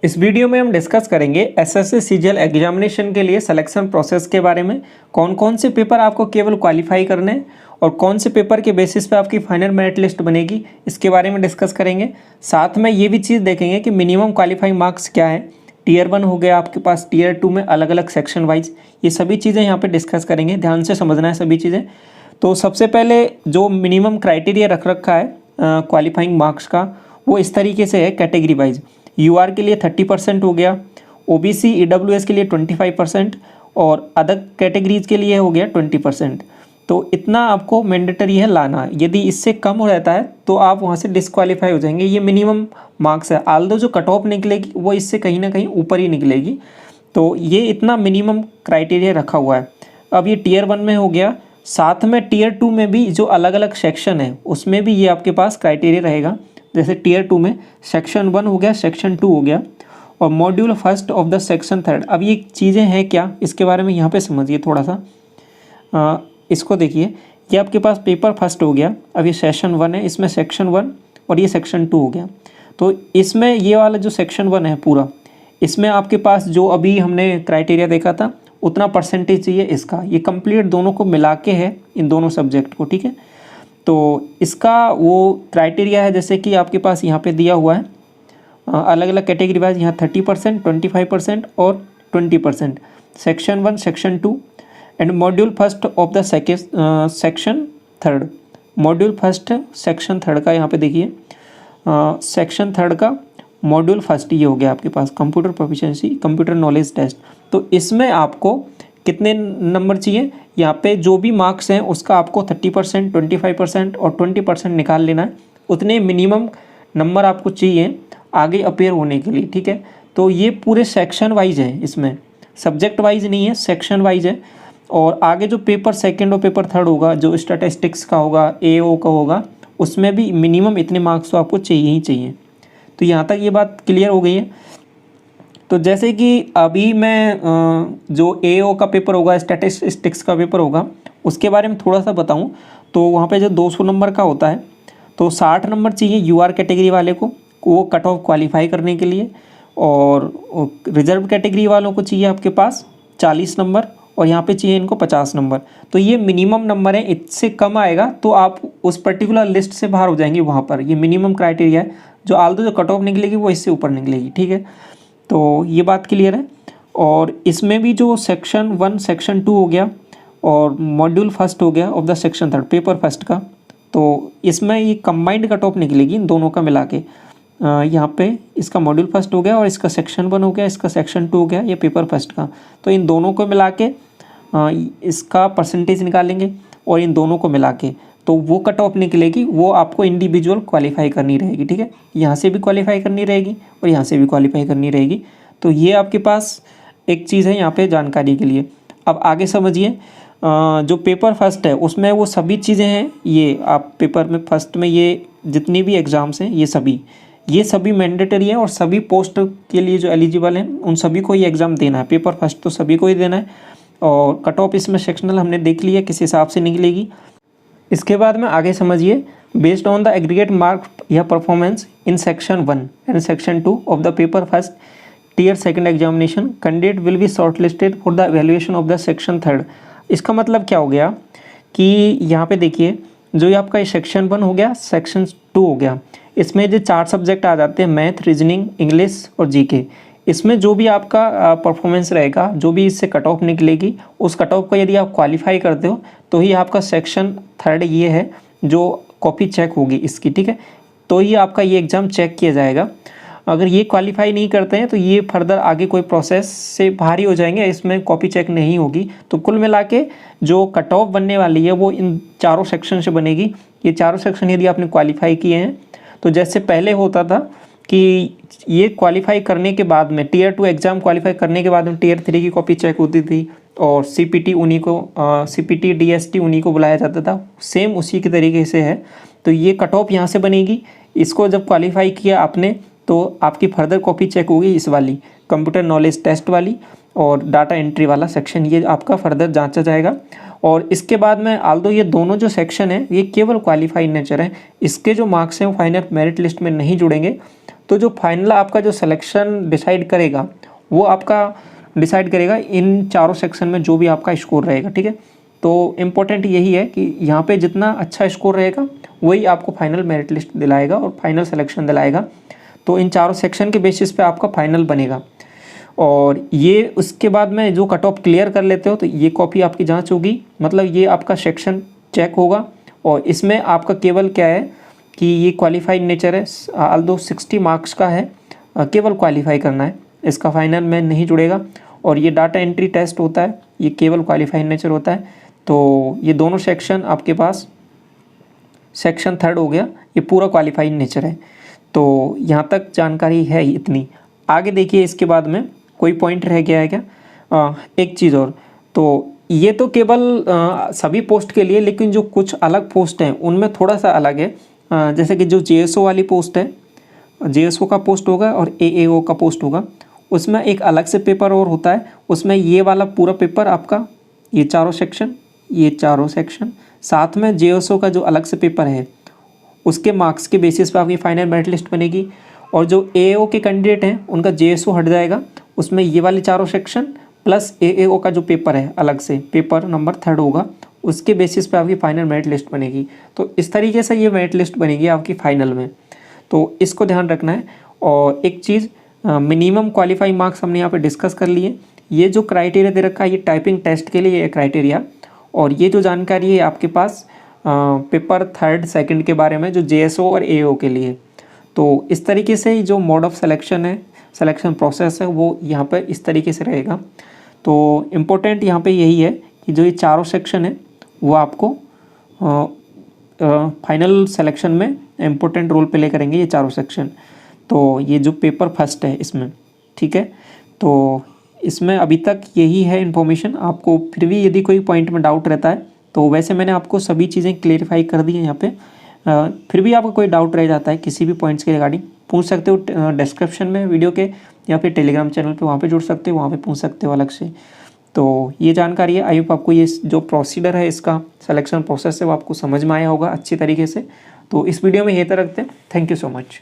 इस वीडियो में हम डिस्कस करेंगे एसएससी सीजीएल एग्जामिनेशन के लिए सिलेक्शन प्रोसेस के बारे में। कौन कौन से पेपर आपको केवल क्वालिफाई करने हैं और कौन से पेपर के बेसिस पे आपकी फाइनल मेरिट लिस्ट बनेगी, इसके बारे में डिस्कस करेंगे। साथ में ये भी चीज़ देखेंगे कि मिनिमम क्वालिफाइंग मार्क्स क्या है। टियर 1 हो गया आपके पास, टियर 2 में अलग अलग सेक्शन वाइज, ये सभी चीज़ें यहाँ पर डिस्कस करेंगे। ध्यान से समझना है सभी चीज़ें। तो सबसे पहले जो मिनिमम क्राइटेरिया रख रखा है क्वालिफाइंग मार्क्स का, वो इस तरीके से है कैटेगरी वाइज। यूआर के लिए 30% हो गया, ओबीसी ईडब्ल्यूएस के लिए 25% और अदर कैटेगरीज के लिए हो गया 20%। तो इतना आपको मैंडेटरी है लाना। यदि इससे कम हो जाता है तो आप वहाँ से डिस्क्वालीफाई हो जाएंगे। ये मिनिमम मार्क्स है, आल्दो जो कट ऑफ निकलेगी वो इससे कहीं ना कहीं ऊपर ही निकलेगी। तो ये इतना मिनिमम क्राइटेरिया रखा हुआ है। अब ये टियर 1 में हो गया। साथ में टियर 2 में भी जो अलग अलग सेक्शन है उसमें भी ये आपके पास क्राइटेरिया रहेगा। जैसे टियर 2 में सेक्शन 1 हो गया, सेक्शन 2 हो गया और module first of the section 3। अब ये चीज़ें हैं क्या, इसके बारे में यहाँ पे समझिए थोड़ा सा। इसको देखिए, ये आपके पास पेपर फर्स्ट हो गया। अब ये सेक्शन 1 है, इसमें सेक्शन 1 और ये सेक्शन 2 हो गया। तो इसमें ये वाला जो सेक्शन 1 है पूरा, इसमें आपके पास जो अभी हमने क्राइटेरिया देखा था उतना परसेंटेज चाहिए इसका। ये कंप्लीट दोनों को मिला के है, इन दोनों सब्जेक्ट को, ठीक है। तो इसका वो क्राइटेरिया है जैसे कि आपके पास यहाँ पे दिया हुआ है अलग अलग कैटेगरी वाइज। यहाँ 30%, 25% और 20%। Section 1, section 2 and module first of the section 3। Module first section 3 का यहाँ पे देखिए, सेक्शन 3 का मॉड्यूल फर्स्ट ये हो गया आपके पास computer proficiency, computer knowledge test. तो इसमें आपको कितने नंबर चाहिए, यहाँ पे जो भी मार्क्स हैं उसका आपको 30%, 25% और 20% निकाल लेना है। उतने मिनिमम नंबर आपको चाहिए आगे अपेयर होने के लिए, ठीक है। तो ये पूरे सेक्शन वाइज है, इसमें सब्जेक्ट वाइज नहीं है, सेक्शन वाइज है। और आगे जो पेपर सेकेंड और पेपर थर्ड होगा, जो स्टैटिस्टिक्स का होगा, एओ का होगा, उसमें भी मिनिमम इतने मार्क्स तो आपको चाहिए ही चाहिए। तो यहाँ तक ये बात क्लियर हो गई है। तो जैसे कि अभी मैं जो एओ का पेपर होगा, स्टैटिस्टिक्स का पेपर होगा, उसके बारे में थोड़ा सा बताऊं तो वहाँ पे जो 200 नंबर का होता है तो 60 नंबर चाहिए यूआर कैटेगरी वाले को, वो कट ऑफ क्वालिफाई करने के लिए। और रिजर्व कैटेगरी वालों को चाहिए आपके पास 40 नंबर और यहाँ पे चाहिए इनको 50 नंबर। तो ये मिनिमम नंबर है, इससे कम आएगा तो आप उस पर्टिकुलर लिस्ट से बाहर हो जाएंगे। वहाँ पर ये मिनिमम क्राइटेरिया है, जो आल्दो जो कट ऑफ निकलेगी वो इससे ऊपर निकलेगी, ठीक है। तो ये बात क्लियर है। और इसमें भी जो सेक्शन 1, सेक्शन 2 हो गया और मॉड्यूल फर्स्ट हो गया of the section 3 paper first का, तो इसमें ये कंबाइंड कट ऑफ निकलेगी इन दोनों का मिला के। यहाँ पे इसका मॉड्यूल फर्स्ट हो गया और इसका सेक्शन 1 हो गया, इसका सेक्शन 2 हो गया, ये पेपर फर्स्ट का। तो इन दोनों को मिला के इसका परसेंटेज निकालेंगे और इन दोनों को मिला के तो वो कट ऑफ निकलेगी, वो आपको इंडिविजुअल क्वालिफाई करनी रहेगी, ठीक है। यहाँ से भी क्वालिफाई करनी रहेगी और यहाँ से भी क्वालिफाई करनी रहेगी। तो ये आपके पास एक चीज़ है यहाँ पे जानकारी के लिए। अब आगे समझिए, जो पेपर फर्स्ट है उसमें वो सभी चीज़ें हैं। ये आप पेपर में फर्स्ट में ये जितनी भी एग्ज़ाम्स हैं ये सभी मैंडेटरी है और सभी पोस्ट के लिए जो एलिजिबल हैं उन सभी को ये एग्ज़ाम देना है। पेपर फर्स्ट तो सभी को ही देना है और कट ऑफ इसमें सेक्शनल हमने देख लिया किस हिसाब से निकलेगी। इसके बाद में आगे समझिए, based on the aggregate mark या performance in section 1 and section 2 of the paper first tier second examination, candidate will be shortlisted for the evaluation of the section 3। इसका मतलब क्या हो गया कि यहाँ पे देखिए, जो ये आपका सेक्शन 1 हो गया, सेक्शन 2 हो गया, इसमें जो 4 सब्जेक्ट आ जाते हैं, मैथ, रीजनिंग, इंग्लिश और जीके। इसमें जो भी आपका परफॉर्मेंस रहेगा, जो भी इससे कट ऑफ निकलेगी, उस कट ऑफ को यदि आप क्वालिफाई करते हो तो ही आपका सेक्शन 3 ये है जो कॉपी चेक होगी इसकी, ठीक है। तो ये आपका ये एग्ज़ाम चेक किया जाएगा। अगर ये क्वालिफाई नहीं करते हैं तो ये फर्दर आगे कोई प्रोसेस से बाहर ही हो जाएंगे, इसमें कॉपी चेक नहीं होगी। तो कुल मिला के जो कट ऑफ बनने वाली है वो इन चारों सेक्शन से बनेगी। ये चारों सेक्शन यदि आपने क्वालिफाई किए हैं तो जैसे पहले होता था कि ये क्वालिफाई करने के बाद में टियर 2 एग्ज़ाम क्वालिफाई करने के बाद में टियर 3 की कॉपी चेक होती थी और सीपीटी उन्हीं को सीपीटी डीएसटी उन्हीं को बुलाया जाता था। सेम उसी के तरीके से है। तो ये कट ऑफ यहाँ से बनेगी। इसको जब क्वालिफाई किया आपने तो आपकी फर्दर कॉपी चेक होगी इस वाली कंप्यूटर नॉलेज टेस्ट वाली और डाटा एंट्री वाला सेक्शन, ये आपका फर्दर जांचा जाएगा। और इसके बाद में आल्दो ये दोनों जो सेक्शन है ये केवल क्वालिफाई नेचर है, इसके जो मार्क्स हैं वो फाइनल मेरिट लिस्ट में नहीं जुड़ेंगे। तो जो फाइनल आपका जो सिलेक्शन डिसाइड करेगा वो आपका डिसाइड करेगा इन चारों सेक्शन में जो भी आपका स्कोर रहेगा, ठीक है। तो इम्पोर्टेंट यही है कि यहाँ पे जितना अच्छा स्कोर रहेगा वही आपको फाइनल मेरिट लिस्ट दिलाएगा और फाइनल सिलेक्शन दिलाएगा। तो इन चारों सेक्शन के बेसिस पे आपका फाइनल बनेगा। और ये उसके बाद में जो कट ऑफ क्लियर कर लेते हो तो ये कॉपी आपकी जांच होगी, मतलब ये आपका सेक्शन चेक होगा। और इसमें आपका केवल क्या है कि ये क्वालिफाइड नेचर है, ऑल्दो 60 मार्क्स का है, केवल क्वालिफाई करना है, इसका फाइनल में नहीं जुड़ेगा। और ये डाटा एंट्री टेस्ट होता है, ये केवल क्वालिफाइड नेचर होता है। तो ये दोनों सेक्शन आपके पास, सेक्शन 3 हो गया, ये पूरा क्वालिफाइड नेचर है। तो यहाँ तक जानकारी है इतनी। आगे देखिए इसके बाद में कोई पॉइंट रह गया है क्या? एक चीज़ और, तो ये तो केवल सभी पोस्ट के लिए, लेकिन जो कुछ अलग पोस्ट हैं उनमें थोड़ा सा अलग है। जैसे कि जो जेएसओ वाली पोस्ट है, जेएसओ का पोस्ट होगा और एएओ का पोस्ट होगा, उसमें एक अलग से पेपर और होता है। उसमें ये वाला पूरा पेपर आपका, ये चारों सेक्शन, साथ में जेएसओ का जो अलग से पेपर है उसके मार्क्स के बेसिस पर आपकी फाइनल मेरिट लिस्ट बनेगी। और जो एएओ के कैंडिडेट हैं उनका जेएसओ हट जाएगा, उसमें ये वाले चारों सेक्शन प्लस एएओ का जो पेपर है अलग से, पेपर नंबर 3 होगा, उसके बेसिस पे आपकी फाइनल मेरिट लिस्ट बनेगी। तो इस तरीके से ये मेरिट लिस्ट बनेगी आपकी फाइनल में, तो इसको ध्यान रखना है। और एक चीज़, मिनिमम क्वालिफाइंग मार्क्स हमने यहाँ पे डिस्कस कर लिए। ये जो क्राइटेरिया दे रखा है ये टाइपिंग टेस्ट के लिए ये क्राइटेरिया, और ये जो जानकारी है आपके पास पेपर 3, 2 के बारे में जो जेएसओ और एओ के लिए। तो इस तरीके से जो मोड ऑफ सिलेक्शन है, सिलेक्शन प्रोसेस है, वो यहाँ पर इस तरीके से रहेगा। तो इम्पोर्टेंट यहाँ पे यही है कि जो ये चारों सेक्शन है वो आपको फाइनल सिलेक्शन में इम्पोर्टेंट रोल प्ले करेंगे ये चारों सेक्शन। तो ये जो पेपर फर्स्ट है इसमें, ठीक है, तो इसमें अभी तक यही है इन्फॉर्मेशन। आपको फिर भी यदि कोई पॉइंट में डाउट रहता है तो वैसे मैंने आपको सभी चीज़ें क्लेरिफाई कर दी हैं यहाँ पे। फिर भी आपको कोई डाउट रह जाता है किसी भी पॉइंट्स के रिगार्डिंग, पूछ सकते हो डिस्क्रिप्शन में वीडियो के, या फिर टेलीग्राम चैनल पे वहाँ पे जुड़ सकते हो, वहाँ पे पूछ सकते हो अलग से। तो ये जानकारी है, आई होप आपको ये जो प्रोसीडर है इसका सिलेक्शन प्रोसेस है वो आपको समझ में आया होगा अच्छी तरीके से। तो इस वीडियो में यही तक रखते हैं। Thank you so much.